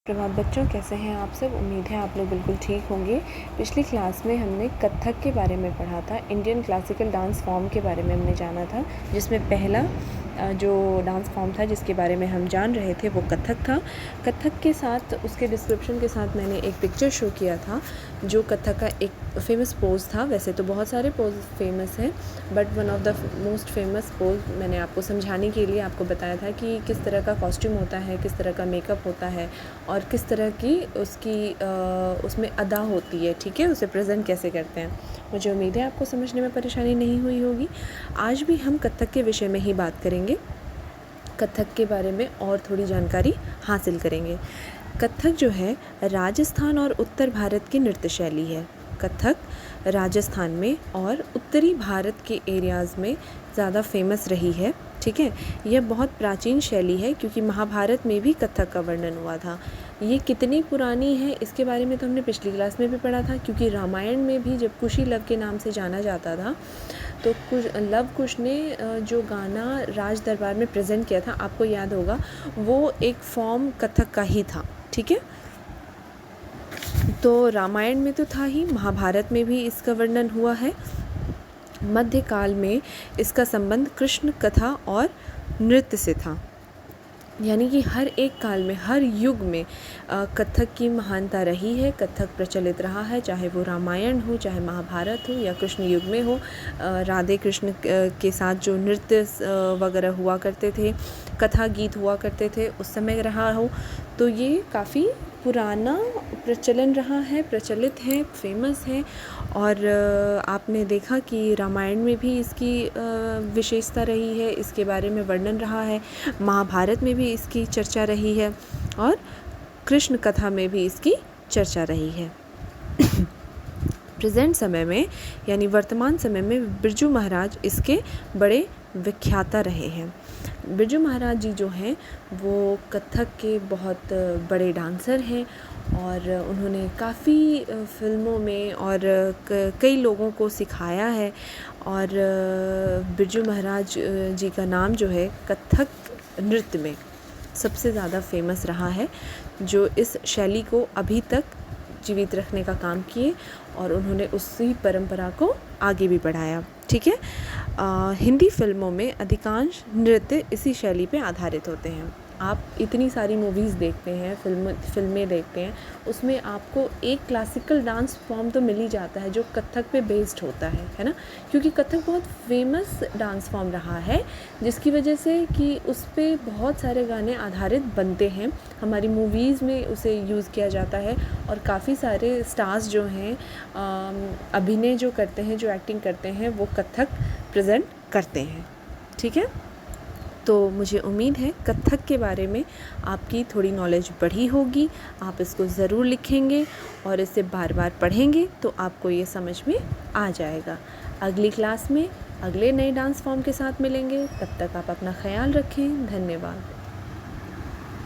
प्रभात बच्चों, कैसे हैं आप सब। उम्मीद है आप लोग बिल्कुल ठीक होंगे। पिछली क्लास में हमने कथक के बारे में पढ़ा था। इंडियन क्लासिकल डांस फॉर्म के बारे में हमने जाना था, जिसमें पहला जो डांस फॉर्म था जिसके बारे में हम जान रहे थे वो कथक था। कथक के साथ उसके डिस्क्रिप्शन के साथ मैंने एक पिक्चर शो किया था जो कथक का एक फ़ेमस पोज़ था। वैसे तो बहुत सारे पोज फेमस हैं, but one of the most famous pose मैंने आपको समझाने के लिए आपको बताया था कि किस तरह का कॉस्ट्यूम होता है, किस तरह का मेकअप होता है और किस तरह की उसकी उसमें अदा होती है। ठीक है, उसे प्रेजेंट कैसे करते हैं। मुझे उम्मीद है आपको समझने में परेशानी नहीं हुई होगी। आज भी हम कथक के विषय में ही बात करेंगे, कथक के बारे में और थोड़ी जानकारी हासिल करेंगे। कथक जो है राजस्थान और उत्तर भारत की नृत्य शैली है। कथक राजस्थान में और उत्तरी भारत के एरियाज़ में ज़्यादा फेमस रही है। ठीक है, यह बहुत प्राचीन शैली है क्योंकि महाभारत में भी कथक का वर्णन हुआ था। ये कितनी पुरानी है इसके बारे में तो हमने पिछली क्लास में भी पढ़ा था, क्योंकि रामायण में भी जब कुशी लव के नाम से जाना जाता था तो लव कुश ने जो गाना राज दरबार में प्रेजेंट किया था, आपको याद होगा, वो एक फॉर्म कथक का ही था। ठीक है, तो रामायण में तो था ही, महाभारत में भी इसका वर्णन हुआ है। मध्यकाल में इसका संबंध कृष्ण कथा और नृत्य से था। यानी कि हर एक काल में, हर युग में कथक की महानता रही है, कथक प्रचलित रहा है, चाहे वो रामायण हो, चाहे महाभारत हो या कृष्ण युग में हो। राधे कृष्ण के साथ जो नृत्य वगैरह हुआ करते थे, कथा गीत हुआ करते थे, उस समय रहा हो, तो ये काफ़ी पुराना प्रचलन रहा है, प्रचलित है, फेमस है। और आपने देखा कि रामायण में भी इसकी विशेषता रही है, इसके बारे में वर्णन रहा है, महाभारत में भी इसकी चर्चा रही है और कृष्ण कथा में भी इसकी चर्चा रही है। प्रेजेंट समय में यानी वर्तमान समय में बिरजू महाराज इसके बड़े विख्याता रहे हैं। बिरजू महाराज जी जो हैं वो कथक के बहुत बड़े डांसर हैं और उन्होंने काफ़ी फिल्मों में और कई लोगों को सिखाया है। और बिरजू महाराज जी का नाम जो है कथक नृत्य में सबसे ज़्यादा फेमस रहा है, जो इस शैली को अभी तक जीवित रखने का काम किए और उन्होंने उसी परंपरा को आगे भी बढ़ाया। ठीक है, हिंदी फिल्मों में अधिकांश नृत्य इसी शैली पे आधारित होते हैं। आप इतनी सारी मूवीज़ देखते हैं, फिल्में देखते हैं, उसमें आपको एक क्लासिकल डांस फॉर्म तो मिल ही जाता है जो कथक पे बेस्ड होता है ना, क्योंकि कथक बहुत फेमस डांस फॉर्म रहा है, जिसकी वजह से कि उस पर बहुत सारे गाने आधारित बनते हैं। हमारी मूवीज़ में उसे यूज़ किया जाता है और काफ़ी सारे स्टार्स जो हैं अभिनय जो करते हैं, जो एक्टिंग करते हैं, वो कथक प्रेजेंट करते हैं। ठीक है, तो मुझे उम्मीद है कथक के बारे में आपकी थोड़ी नॉलेज बढ़ी होगी। आप इसको ज़रूर लिखेंगे और इसे बार बार पढ़ेंगे तो आपको ये समझ में आ जाएगा। अगली क्लास में अगले नए डांस फॉर्म के साथ मिलेंगे। तब तक आप अपना ख्याल रखें। धन्यवाद।